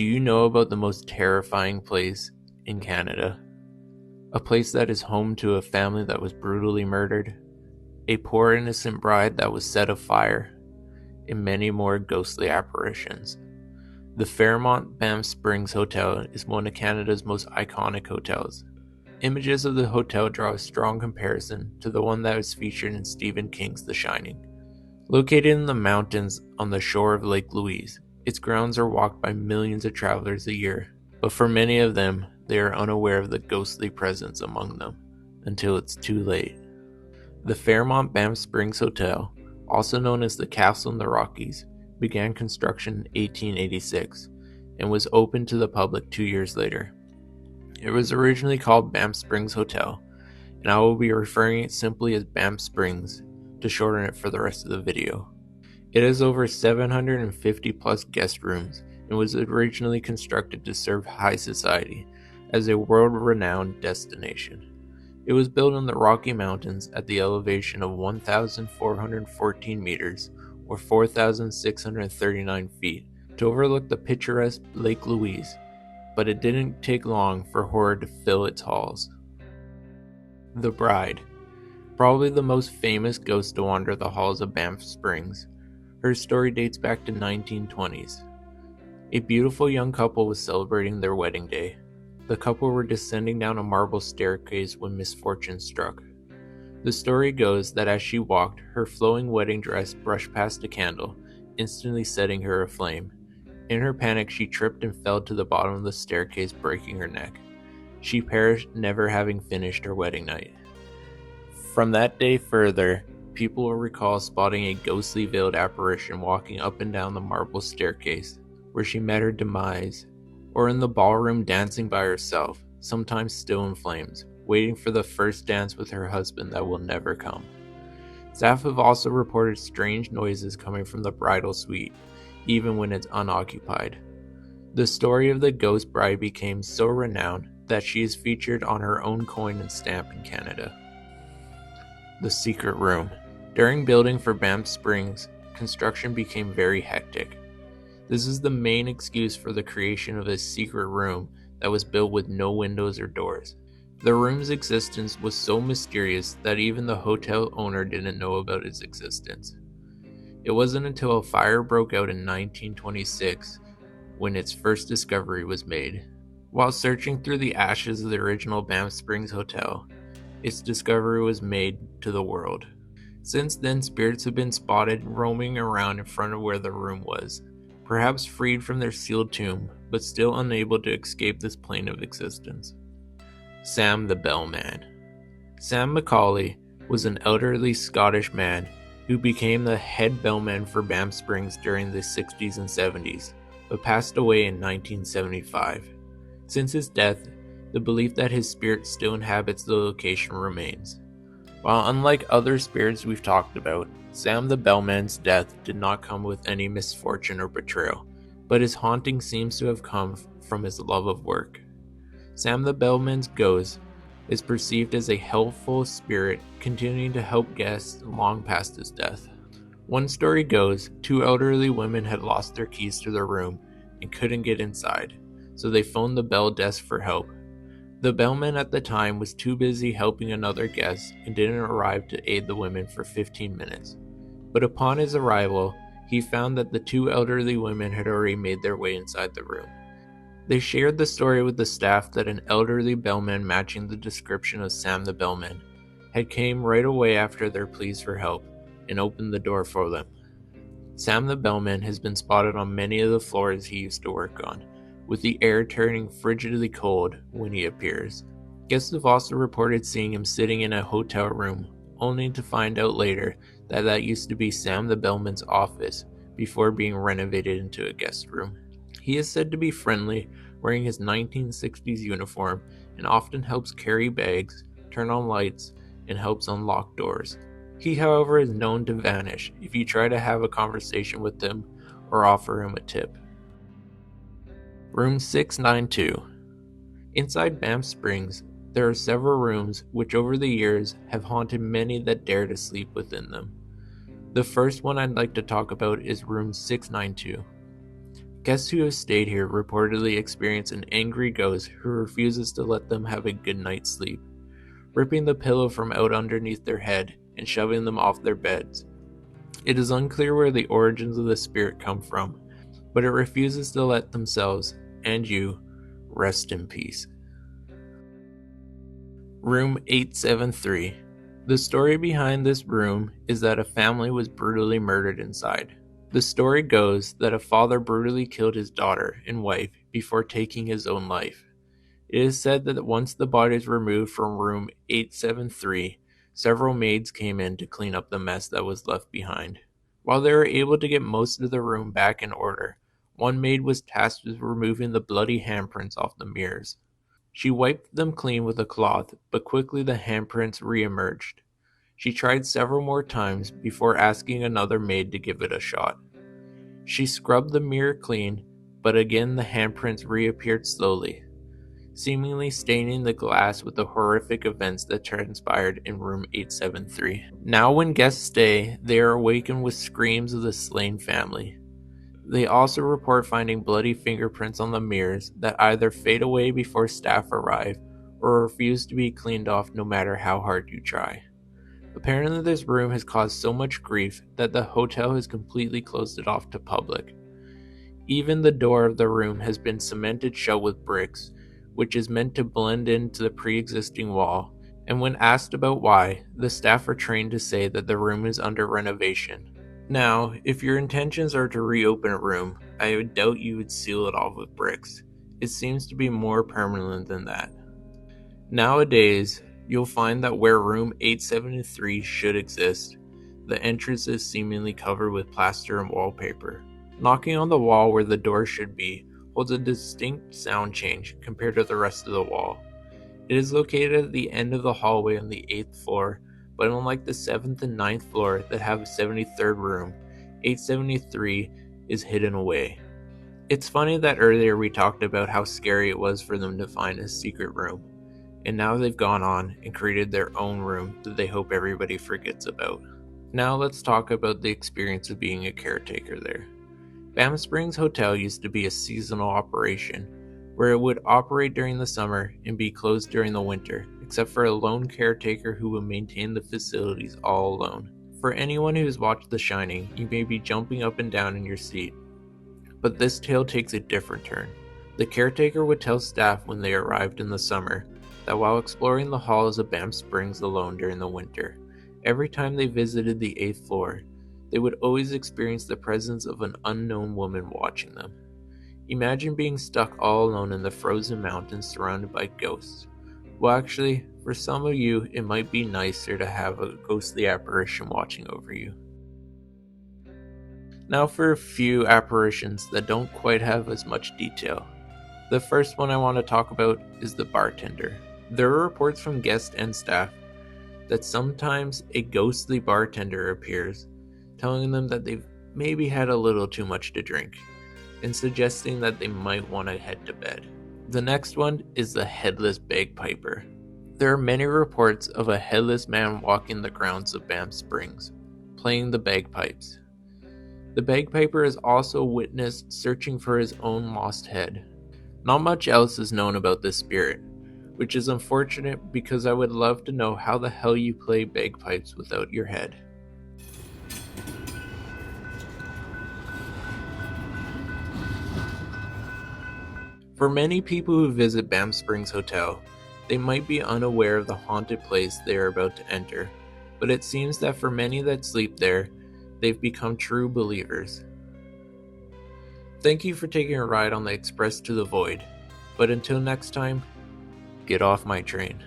Do you know about the most terrifying place in Canada? A place that is home to a family that was brutally murdered, a poor innocent bride that was set afire, and many more ghostly apparitions. The Fairmont Banff Springs Hotel is one of Canada's most iconic hotels. Images of the hotel draw a strong comparison to the one that was featured in Stephen King's The Shining. Located in the mountains on the shore of Lake Louise, its grounds are walked by millions of travelers a year, but for many of them, they are unaware of the ghostly presence among them until it's too late. The Fairmont Banff Springs Hotel, also known as the Castle in the Rockies, began construction in 1886 and was opened to the public 2 years later. It was originally called Banff Springs Hotel, and I will be referring it simply as Banff Springs to shorten it for the rest of the video. It has over 750 plus guest rooms and was originally constructed to serve high society as a world-renowned destination. It was built in the Rocky Mountains at the elevation of 1,414 meters or 4,639 feet to overlook the picturesque Lake Louise, but it didn't take long for horror to fill its halls. The Bride, probably the most famous ghost to wander the halls of Banff Springs. Her story dates back to 1920s. A beautiful young couple was celebrating their wedding day. The couple were descending down a marble staircase when misfortune struck. The story goes that as she walked, her flowing wedding dress brushed past a candle, instantly setting her aflame. In her panic, she tripped and fell to the bottom of the staircase, breaking her neck. She perished, never having finished her wedding night. From that day further, people will recall spotting a ghostly veiled apparition walking up and down the marble staircase where she met her demise, or in the ballroom dancing by herself, sometimes still in flames, waiting for the first dance with her husband that will never come. Staff have also reported strange noises coming from the bridal suite, even when it's unoccupied. The story of the ghost bride became so renowned that she is featured on her own coin and stamp in Canada. The Secret Room. During building for Banff Springs, construction became very hectic. This is the main excuse for the creation of a secret room that was built with no windows or doors. The room's existence was so mysterious that even the hotel owner didn't know about its existence. It wasn't until a fire broke out in 1926 when its first discovery was made. While searching through the ashes of the original Banff Springs Hotel, its discovery was made to the world. Since then, spirits have been spotted roaming around in front of where the room was, perhaps freed from their sealed tomb, but still unable to escape this plane of existence. Sam the Bellman. Sam Macaulay was an elderly Scottish man who became the head bellman for Banff Springs during the 60s and 70s, but passed away in 1975. Since his death, the belief that his spirit still inhabits the location remains. While unlike other spirits we've talked about, Sam the Bellman's death did not come with any misfortune or betrayal, but his haunting seems to have come from his love of work. Sam the Bellman's ghost is perceived as a helpful spirit continuing to help guests long past his death. One story goes, two elderly women had lost their keys to their room and couldn't get inside, so they phoned the bell desk for help. The bellman at the time was too busy helping another guest and didn't arrive to aid the women for 15 minutes. But upon his arrival, he found that the two elderly women had already made their way inside the room. They shared the story with the staff that an elderly bellman matching the description of Sam the Bellman had came right away after their pleas for help and opened the door for them. Sam the Bellman has been spotted on many of the floors he used to work on, with the air turning frigidly cold when he appears. Guests have also reported seeing him sitting in a hotel room, only to find out later that that used to be Sam the Bellman's office before being renovated into a guest room. He is said to be friendly, wearing his 1960s uniform, and often helps carry bags, turn on lights, and helps unlock doors. He, however, is known to vanish if you try to have a conversation with him or offer him a tip. Room 692. Inside Banff Springs, there are several rooms which over the years have haunted many that dare to sleep within them. The first one I'd like to talk about is room 692. Guests who have stayed here reportedly experience an angry ghost who refuses to let them have a good night's sleep, ripping the pillow from out underneath their head and shoving them off their beds. It is unclear where the origins of the spirit come from, but it refuses to let themselves, and you, rest in peace. Room 873. The story behind this room is that a family was brutally murdered inside. The story goes that a father brutally killed his daughter and wife before taking his own life. It is said that once the bodies were removed from room 873, several maids came in to clean up the mess that was left behind. While they were able to get most of the room back in order, one maid was tasked with removing the bloody handprints off the mirrors. She wiped them clean with a cloth, but quickly the handprints re-emerged. She tried several more times before asking another maid to give it a shot. She scrubbed the mirror clean, but again the handprints reappeared slowly, seemingly staining the glass with the horrific events that transpired in room 873. Now when guests stay, they are awakened with screams of the slain family. They also report finding bloody fingerprints on the mirrors that either fade away before staff arrive or refuse to be cleaned off no matter how hard you try. Apparently this room has caused so much grief that the hotel has completely closed it off to public. Even the door of the room has been cemented shut with bricks, which is meant to blend into the pre-existing wall, and when asked about why, the staff are trained to say that the room is under renovation. Now, if your intentions are to reopen a room, I would doubt you would seal it off with bricks. It seems to be more permanent than that. Nowadays, you'll find that where room 873 should exist, the entrance is seemingly covered with plaster and wallpaper. Knocking on the wall where the door should be holds a distinct sound change compared to the rest of the wall. It is located at the end of the hallway on the 8th floor, but unlike the 7th and 9th floor that have a 73rd room, 873 is hidden away. It's funny that earlier we talked about how scary it was for them to find a secret room, and now they've gone on and created their own room that they hope everybody forgets about. Now let's talk about the experience of being a caretaker there. Banff Springs Hotel used to be a seasonal operation, where it would operate during the summer and be closed during the winter, except for a lone caretaker who would maintain the facilities all alone. For anyone who has watched The Shining, you may be jumping up and down in your seat, but this tale takes a different turn. The caretaker would tell staff when they arrived in the summer that while exploring the halls of Banff Springs alone during the winter, every time they visited the 8th floor, they would always experience the presence of an unknown woman watching them. Imagine being stuck all alone in the frozen mountains surrounded by ghosts. Well, actually, for some of you, it might be nicer to have a ghostly apparition watching over you. Now for a few apparitions that don't quite have as much detail. The first one I want to talk about is the bartender. There are reports from guests and staff that sometimes a ghostly bartender appears, telling them that they've maybe had a little too much to drink, and suggesting that they might want to head to bed. The next one is the headless bagpiper. There are many reports of a headless man walking the grounds of Banff Springs, playing the bagpipes. The bagpiper is also witnessed searching for his own lost head. Not much else is known about this spirit, which is unfortunate because I would love to know how the hell you play bagpipes without your head. For many people who visit Banff Springs Hotel, they might be unaware of the haunted place they are about to enter, but it seems that for many that sleep there, they've become true believers. Thank you for taking a ride on the Express to the Void, but until next time, get off my train.